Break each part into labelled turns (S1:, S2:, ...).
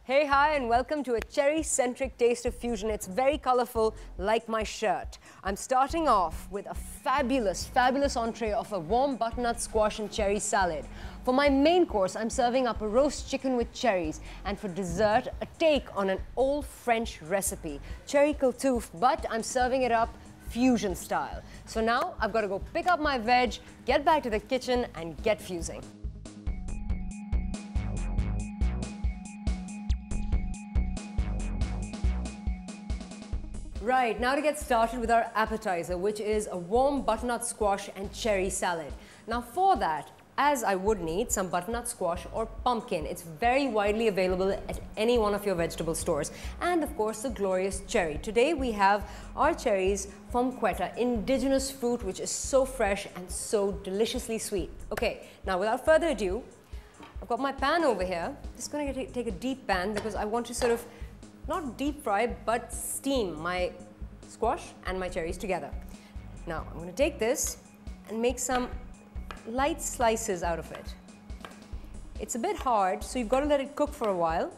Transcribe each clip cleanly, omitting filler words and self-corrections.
S1: Hey, hi, and welcome to a cherry-centric taste of fusion. It's very colorful, like my shirt. I'm starting off with a fabulous entree of a warm butternut squash and cherry salad. For my main course, I'm serving up a roast chicken with cherries, and for dessert, a take on an old French recipe, cherry cultouf, but I'm serving it up fusion style. So now I've got to go pick up my veg, get back to the kitchen, and get fusing. Right, now to get started with our appetizer, which is a warm butternut squash and cherry salad. Now for that, as I would need some butternut squash or pumpkin. It's very widely available at any one of your vegetable stores. And of course, the glorious cherry. Today we have our cherries from Quetta, indigenous fruit which is so fresh and so deliciously sweet. Okay, now without further ado, I've got my pan over here. Just going to take a deep pan because I want to sort of not deep fry, but steam my squash and my cherries together. Now, I'm going to take this and make some light slices out of it. It's a bit hard, so you've got to let it cook for a while.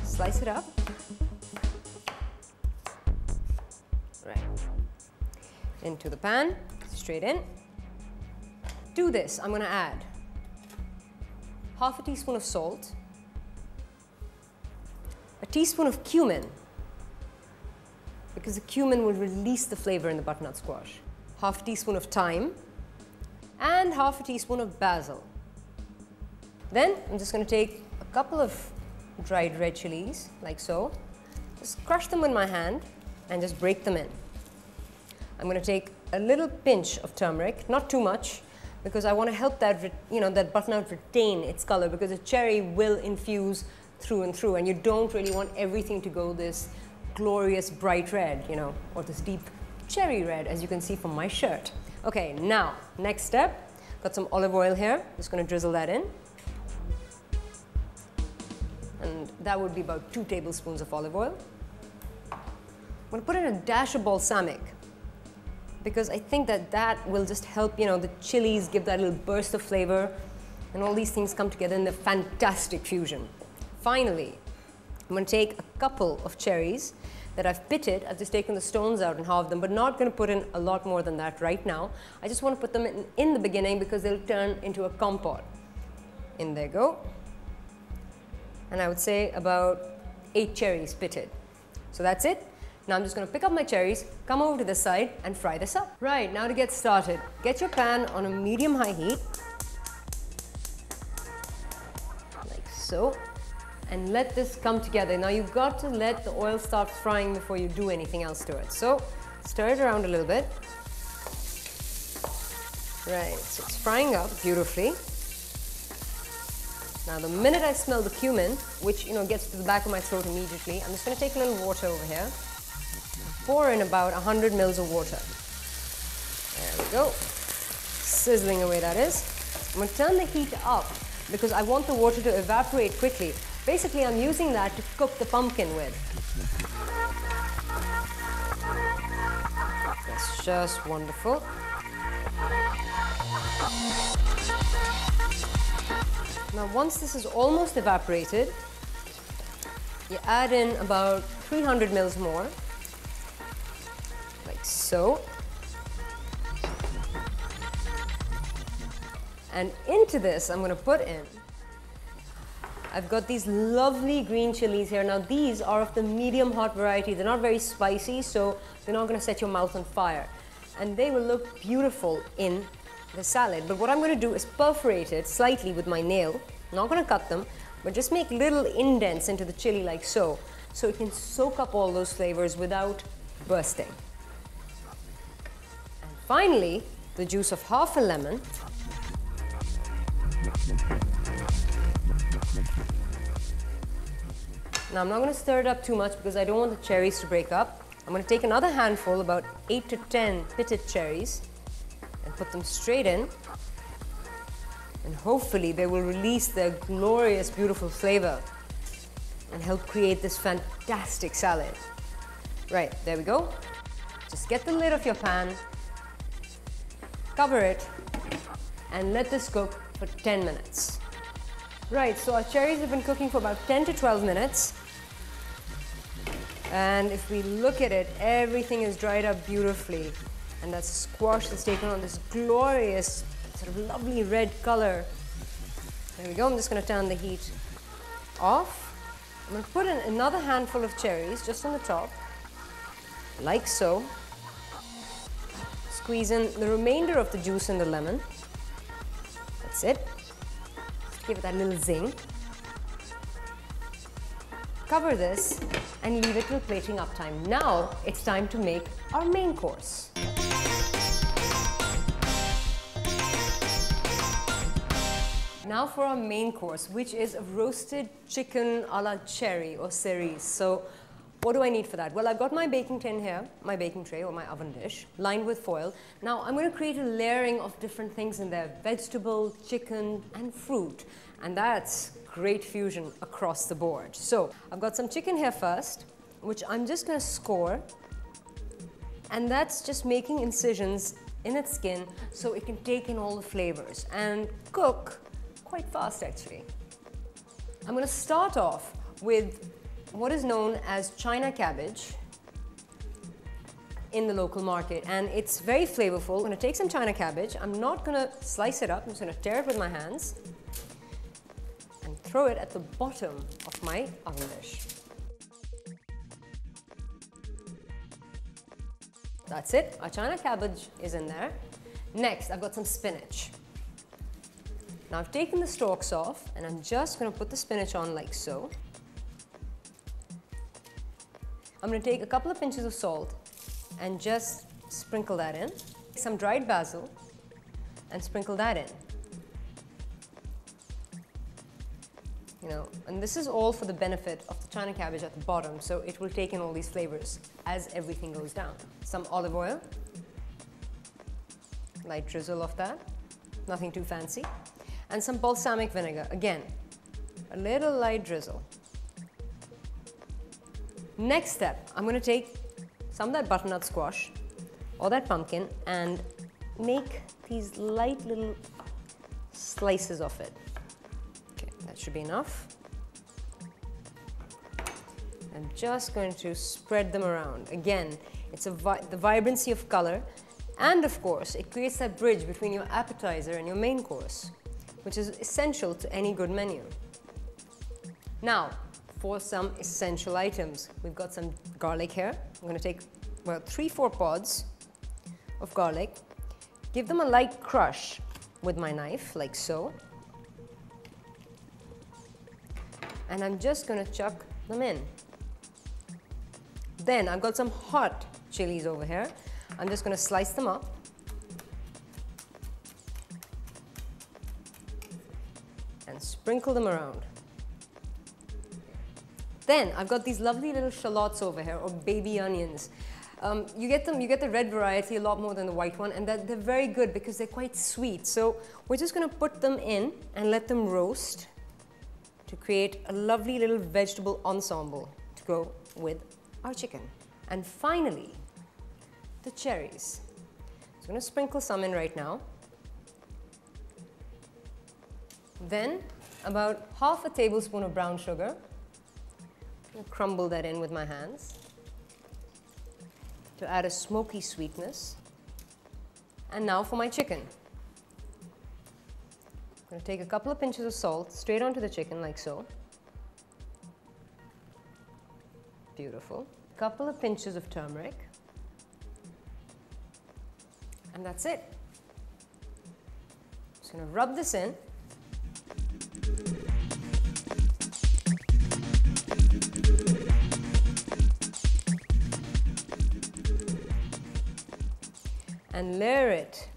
S1: Slice it up. Right. Into the pan, straight in. To this, I'm going to add half a teaspoon of salt, a teaspoon of cumin, because the cumin will release the flavor in the butternut squash, half a teaspoon of thyme, and half a teaspoon of basil. Then I'm just going to take a couple of dried red chilies, like so, just crush them in my hand and just break them in. I'm going to take a little pinch of turmeric, not too much, because I want to help that, that butternut retain its color, because the cherry will infuse through and through, and you don't really want everything to go this glorious bright red, or this deep cherry red, as you can see from my shirt. Okay, now, next step, got some olive oil here, just going to drizzle that in. And that would be about 2 tablespoons of olive oil. I'm going to put in a dash of balsamic, because I think that will just help, the chilies give that little burst of flavor, and all these things come together in the fantastic fusion. Finally, I'm going to take a couple of cherries that I've pitted. I've just taken the stones out and halved them, but not going to put in a lot more than that right now. I just want to put them in the beginning because they'll turn into a compote. In they go. And I would say about 8 cherries pitted. So that's it. Now I'm just going to pick up my cherries, come over to this side and fry this up. Right, now to get started, get your pan on a medium-high heat, like so. And let this come together. Now you've got to let the oil start frying before you do anything else to it. So stir it around a little bit. Right, so it's frying up beautifully. Now the minute I smell the cumin, which gets to the back of my throat immediately, I'm just going to take a little water over here. Pour in about 100 mils of water. There we go. Sizzling away that is. I'm going to turn the heat up because I want the water to evaporate quickly. Basically, I'm using that to cook the pumpkin with. That's just wonderful. Now, once this is almost evaporated, you add in about 300 mils more, like so. And into this, I'm going to put in, I've got these lovely green chilies here. Now these are of the medium hot variety. They're not very spicy, so they're not going to set your mouth on fire. And they will look beautiful in the salad. But what I'm going to do is perforate it slightly with my nail. I'm not going to cut them, but just make little indents into the chili like so, so it can soak up all those flavors without bursting. And finally, the juice of half a lemon. Now I'm not going to stir it up too much because I don't want the cherries to break up. I'm going to take another handful, about 8 to 10 pitted cherries, and put them straight in. And hopefully they will release their glorious, beautiful flavor and help create this fantastic salad. Right, there we go. Just get the lid off your pan, cover it, and let this cook for 10 minutes. Right, so our cherries have been cooking for about 10 to 12 minutes. And if we look at it, everything is dried up beautifully. And that squash has taken on this glorious, sort of lovely red color. There we go. I'm just going to turn the heat off. I'm going to put in another handful of cherries just on the top, like so. Squeeze in the remainder of the juice in the lemon. That's it. Give it that little zing. Cover this and leave it till plating up time. Now it's time to make our main course. Now for our main course, which is a roasted chicken a la cherry or cerise. So what do I need for that? Well, I've got my baking tin here, my baking tray or my oven dish, lined with foil. Now I'm going to create a layering of different things in there, vegetable, chicken, and fruit. And that's great fusion across the board. So I've got some chicken here first, which I'm just going to score. And that's just making incisions in its skin so it can take in all the flavors and cook quite fast actually. I'm going to start off with what is known as China cabbage in the local market, and it's very flavorful. I'm going to take some China cabbage. I'm not going to slice it up. I'm just going to tear it with my hands and throw it at the bottom of my oven dish. That's it. Our China cabbage is in there. Next, I've got some spinach. Now I've taken the stalks off and I'm just going to put the spinach on like so. I'm going to take a couple of pinches of salt and just sprinkle that in. Some dried basil and sprinkle that in. You know, and this is all for the benefit of the China cabbage at the bottom, so it will take in all these flavors as everything goes down. Some olive oil, light drizzle of that, nothing too fancy. And some balsamic vinegar, again, a little light drizzle. Next step, I'm going to take some of that butternut squash or that pumpkin and make these light little slices of it. Okay, that should be enough. I'm just going to spread them around. Again, it's the vibrancy of color, and of course, it creates that bridge between your appetizer and your main course, which is essential to any good menu. Now, for some essential items, we've got some garlic here. I'm going to take about 3-4 pods of garlic, give them a light crush with my knife, like so. And I'm just going to chuck them in. Then I've got some hot chilies over here. I'm just going to slice them up. And sprinkle them around. Then I've got these lovely little shallots over here, or baby onions. You get the red variety a lot more than the white one, and they're very good because they're quite sweet. So we're just going to put them in and let them roast to create a lovely little vegetable ensemble to go with our chicken. And finally, the cherries. So I'm going to sprinkle some in right now. Then about half a tablespoon of brown sugar. I'm going to crumble that in with my hands to add a smoky sweetness. And now for my chicken. I'm going to take a couple of pinches of salt straight onto the chicken like so. Beautiful. A couple of pinches of turmeric. And that's it. Just going to rub this in. And layer it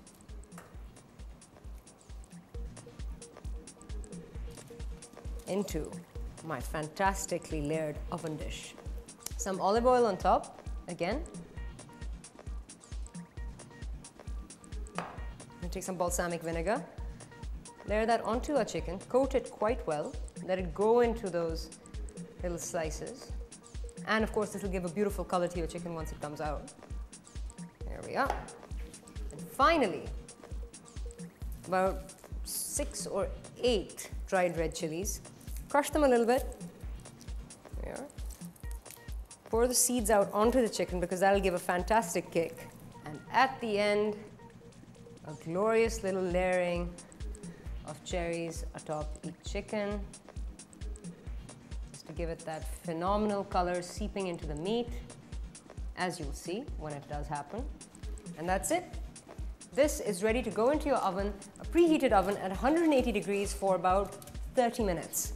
S1: into my fantastically layered oven dish. Some olive oil on top, again. I'm going to take some balsamic vinegar, layer that onto our chicken, coat it quite well, let it go into those little slices. And of course, this will give a beautiful color to your chicken once it comes out. There we are. And finally, about 6 or 8 dried red chilies. Crush them a little bit. There. Pour the seeds out onto the chicken because that'll give a fantastic kick. And at the end, a glorious little layering of cherries atop each chicken, just to give it that phenomenal color seeping into the meat, as you'll see when it does happen. And that's it. This is ready to go into your oven, a preheated oven at 180 degrees for about 30 minutes.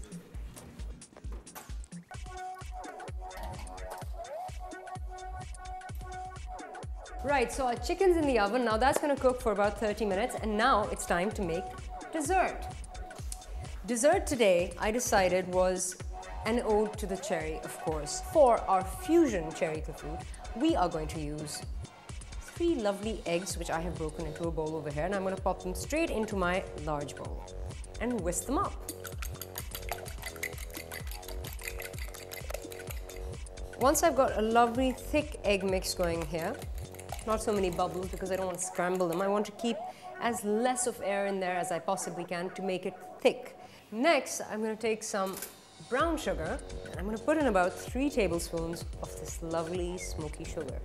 S1: Right, so our chicken's in the oven. Now that's going to cook for about 30 minutes, and now it's time to make dessert. Dessert today, I decided, was an ode to the cherry, of course. For our fusion cherry clafouti, we are going to use 3 lovely eggs, which I have broken into a bowl over here, and I'm going to pop them straight into my large bowl and whisk them up. Once I've got a lovely thick egg mix going here, not so many bubbles because I don't want to scramble them. I want to keep as less of air in there as I possibly can to make it thick. Next, I'm going to take some brown sugar and I'm going to put in about 3 tablespoons of this lovely smoky sugar.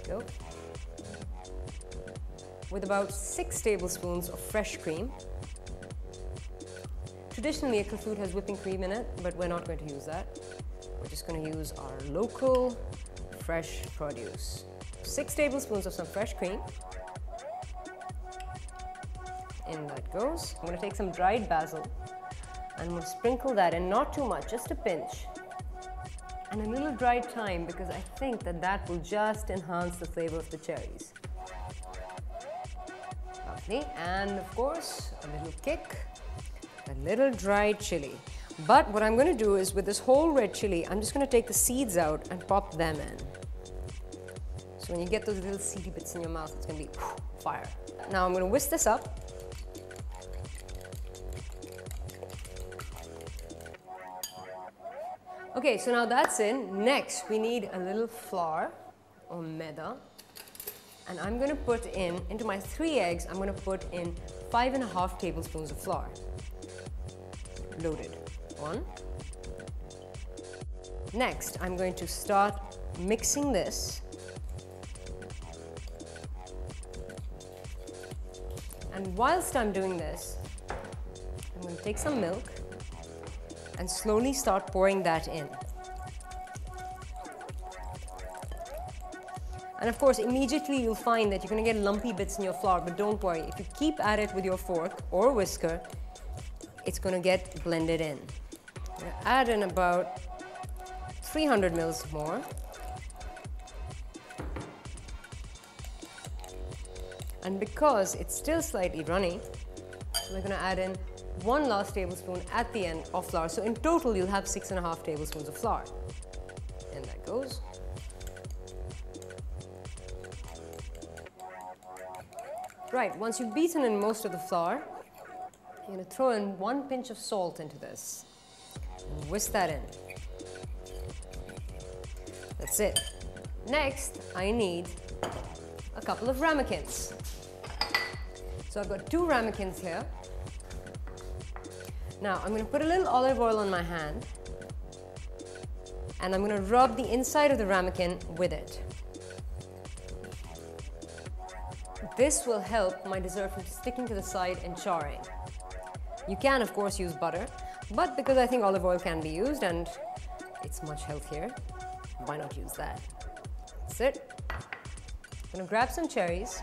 S1: Go. With about 6 tablespoons of fresh cream. Traditionally, a clafouti has whipping cream in it, but we're not going to use that. We're just going to use our local fresh produce. 6 tablespoons of some fresh cream. In that goes. I'm going to take some dried basil and we'll sprinkle that in, not too much, just a pinch. And a little dried thyme because I think that that will just enhance the flavor of the cherries. Lovely. And of course, a little kick, a little dried chili. But what I'm going to do is with this whole red chili, I'm just going to take the seeds out and pop them in. So when you get those little seedy bits in your mouth, it's going to be fire. Now I'm going to whisk this up. Okay, so now that's in. Next, we need a little flour or maida. And I'm going to put into my 3 eggs, I'm going to put in 5½ tablespoons of flour. Loaded. 1. Next, I'm going to start mixing this. And whilst I'm doing this, I'm going to take some milk and slowly start pouring that in. And of course, immediately you'll find that you're going to get lumpy bits in your flour, but don't worry. If you keep at it with your fork or whisker, it's going to get blended in. I'm going to add in about 300 mils more. And because it's still slightly runny, we're going to add in 1 last tablespoon at the end of flour. So in total, you'll have 6½ tablespoons of flour. And that goes. Right, once you've beaten in most of the flour, you're going to throw in 1 pinch of salt into this. And whisk that in. That's it. Next, I need a couple of ramekins. So I've got 2 ramekins here. Now I'm going to put a little olive oil on my hand and I'm going to rub the inside of the ramekin with it. This will help my dessert from sticking to the side and charring. You can of course use butter, but because I think olive oil can be used and it's much healthier, why not use that? That's it. I'm going to grab some cherries.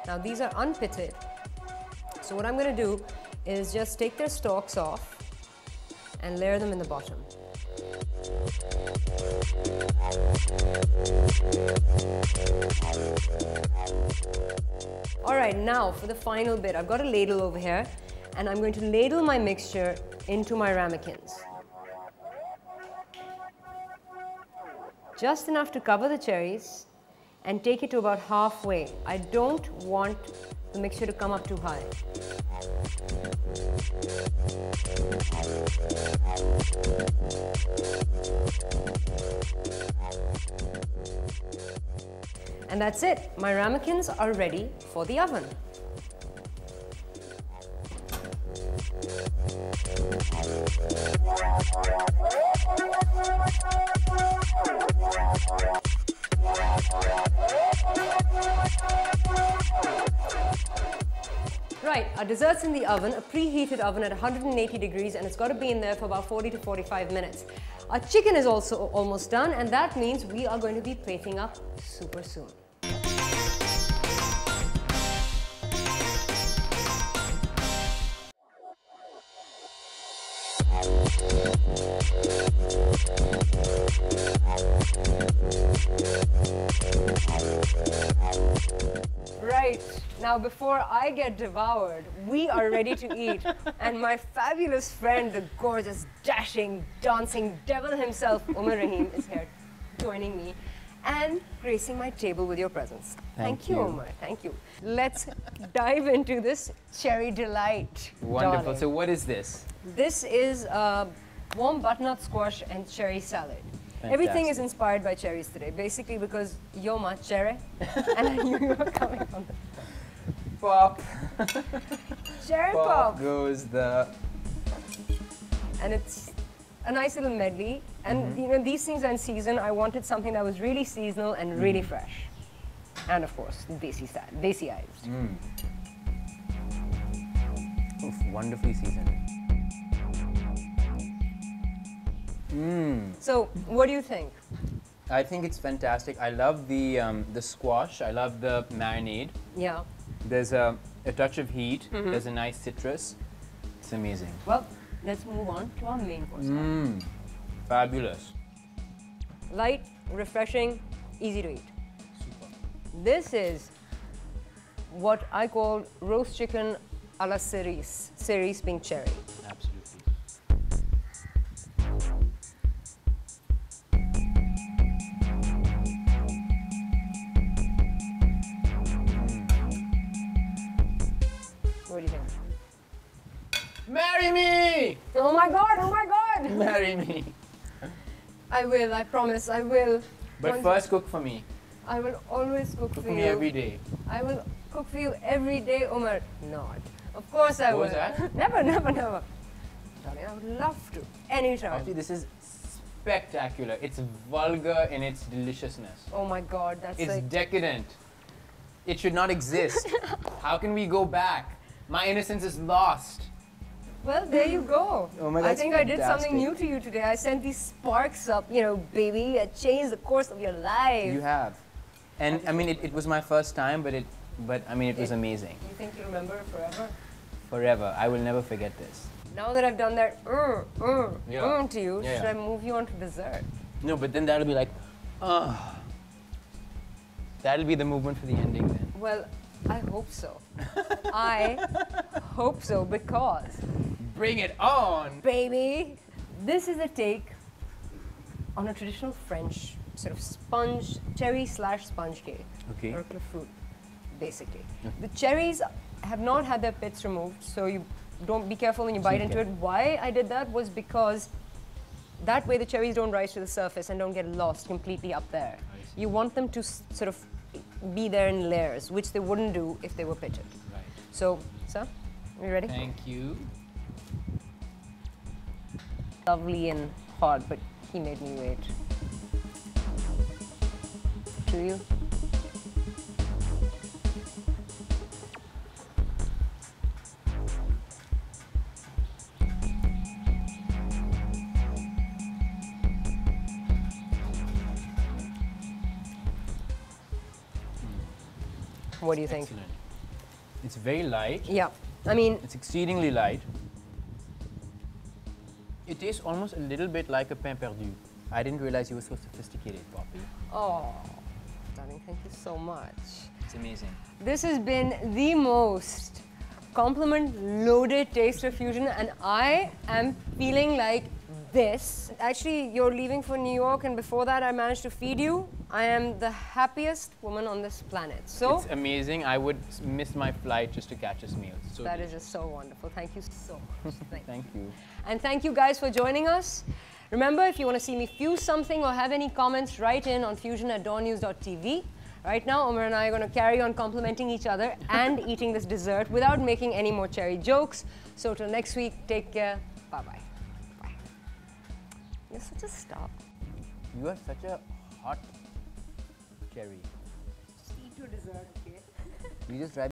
S1: Now these are unpitted. So what I'm going to do is just take their stalks off and layer them in the bottom. Alright, now for the final bit, I've got a ladle over here and I'm going to ladle my mixture into my ramekins. Just enough to cover the cherries and take it to about halfway. I don't want the mixture to come up too high. And that's it. My ramekins are ready for the oven. Our dessert's in the oven, a preheated oven at 180 degrees, and it's got to be in there for about 40 to 45 minutes. Our chicken is also almost done, and that means we are going to be plating up super soon. Right, now before I get devoured, we are ready to eat. And my fabulous friend, the gorgeous, dashing, dancing devil himself, Umar Rahim, is here joining me and gracing my table with your presence. Thank you, Umar. Thank you. Let's dive into this cherry delight.
S2: Wonderful.
S1: Darling.
S2: So what is this?
S1: This is warm butternut squash and cherry salad.
S2: Fantastic.
S1: Everything is inspired by cherries today, basically because you're my cherry, and I knew you were coming on the
S2: Pop.
S1: cherry
S2: Pop
S1: pop.
S2: goes the...
S1: And it's a nice little medley. And you know, these things are in season. I wanted something that was really seasonal and really fresh. And of course, desi-ized.
S2: Oof, wonderfully seasoned.
S1: So, what do you think?
S2: I think it's fantastic. I love the squash. I love the marinade.
S1: Yeah.
S2: There's a touch of heat. There's a nice citrus. It's amazing.
S1: Well, let's move on to our main course. now.
S2: Fabulous.
S1: Light, refreshing, easy to eat.
S2: Super.
S1: This is what I call roast chicken a la cerise. Cerise being cherry.
S2: Absolutely.
S1: What do you think?
S2: Marry me!
S1: Oh my god, oh my god!
S2: Marry me.
S1: I will, I promise, I will.
S2: But
S1: Once-
S2: first cook for me.
S1: I will always cook
S2: Cook
S1: for
S2: for me
S1: you.
S2: every day.
S1: I will cook for you every day, Omar. Not. Of course I
S2: What
S1: will.
S2: was that?
S1: Never, never, never. Darling, I would love to. Anytime.
S2: Actually, this is spectacular. It's vulgar in its deliciousness.
S1: Oh my god, that's
S2: It's
S1: like...
S2: decadent. It should not exist. How can we go back? My innocence is lost.
S1: Well, there you go.
S2: Oh my,
S1: I
S2: that's
S1: think I did something
S2: fantastic.
S1: new to you today. I sent these sparks up, you know, baby. I changed the course of your life.
S2: You have. And I mean, it was my first time, but I mean, it was amazing.
S1: You think you remember it forever?
S2: Forever. I will never forget this.
S1: Now that I've done that
S2: Yeah.
S1: to you,
S2: Yeah,
S1: should
S2: yeah.
S1: I move you on to dessert?
S2: No, but then that'll be like, ah. That'll be the movement for the ending then.
S1: Well, I hope so. I hope so, because,
S2: Bring it on!
S1: baby, this is a take on a traditional French sort of sponge, cherry/sponge cake.
S2: Okay.
S1: Or fruit, basically. The cherries have not had their pits removed, so you don't be careful when you bite into it. Why I did that was because that way the cherries don't rise to the surface and don't get lost completely up there. You want them to sort of be there in layers, which they wouldn't do if they were pitted.
S2: Right.
S1: So, sir, are you ready?
S2: Thank you.
S1: Lovely and hot, but he made me wait. To you. What do you think?
S2: Excellent. It's very light.
S1: Yeah, I mean,
S2: It's exceedingly light. It tastes almost a little bit like a pain perdu. I didn't realize you were so sophisticated, Poppy.
S1: oh, darling, thank you so much.
S2: It's amazing.
S1: This has been the most compliment-loaded taste of fusion, and I am feeling like this. Actually, you're leaving for New York, and before that, I managed to feed you. I am the happiest woman on this planet. So
S2: It's amazing. I would miss my flight just to catch this meal. So
S1: that is just so wonderful. Thank you so much. Thank you.
S2: Thank you.
S1: And thank you guys for joining us. Remember, if you want to see me fuse something or have any comments, write in on fusion@dawnnews.tv. Right now, Omar and I are going to carry on complimenting each other and eating this dessert without making any more cherry jokes. So till next week, take care. Bye-bye. Bye. You're such a star.
S2: You are such a hot cherry.
S1: Just eat your dessert, okay?
S2: You just drive